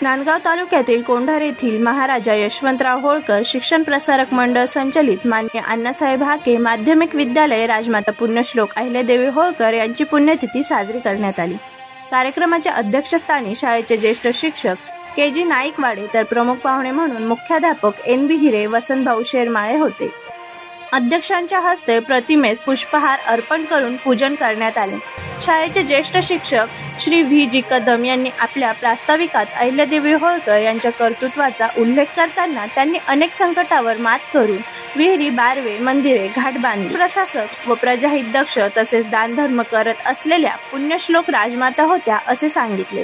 नांदगाव तालुक्यातील कोंढार येथील महाराजा यशवंतराव होळकर शिक्षण प्रसारक मंडळ संचलित मान्य अण्णासाहेब हाके माध्यमिक विद्यालय राजमाता पुण्यश्लोक अहिल्यादेवी होळकर यांची पुण्यतिथी साजरी करण्यात आली। कार्यक्रमाच्या अध्यक्षस्थानी शाळेचे ज्येष्ठ शिक्षक के.जी. नाईकवाडे तर प्रमुख पाहुणे म्हणून मुख्याध्यापक एन.बी. हिरे, वसंतभाऊ शेरमाळे होते। अध्यक्षांच्या हस्ते प्रतिमेस पुष्पहार अर्पण करून पूजन करण्यात आले। शाळेचे ज्येष्ठ शिक्षक श्री व्ही.जी. कदम यांनी आपल्या प्रास्ताविकात अहिल्यादेवी होळकर यांच्या कर्तृत्वाचा उल्लेख करताना त्यांनी अनेक संकटावर मात करून विहिरी, बारवे, मंदिरे, घाट बांधली। प्रशासक व प्रजाहित दक्ष तसेच दानधर्म करत असलेल्या पुण्यश्लोक राजमाता होत्या असे सांगितले।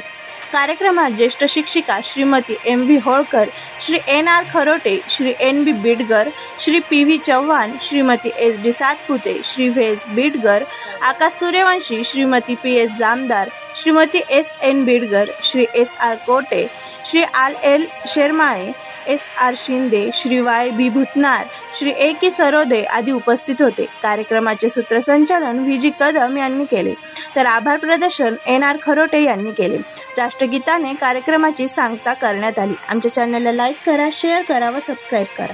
कार्यक्रमात ज्येष्ठ शिक्षिका Shrimati M V. Holkar, Shri N R. Kharote, Shri N B. Bidgar, Shri P V. Chavan, Shrimati S D. Satpute, Shri V S. Bidgar, Akash Suryavanshi, Shrimati P S. Jamdar, Shrimati S N. Bidgar, Shri S R. Kote, Shri आल.एल. Shermale, S R. Shinde, Shri Y B. Bhutnar, Shri A K. Sarode आदी उपस्थित होते। कार्यक्रमाचे सूत्रसंचालन व्ही.जी. कदम यांनी केले तर आभार प्रदर्शन एन.आर. खरोटे यांनी केले। राष्ट्रगीताने कार्यक्रमाची सांगता करण्यात आली। आमच्या चॅनलला लाईक करा, शेअर करा व सबस्क्राईब करा।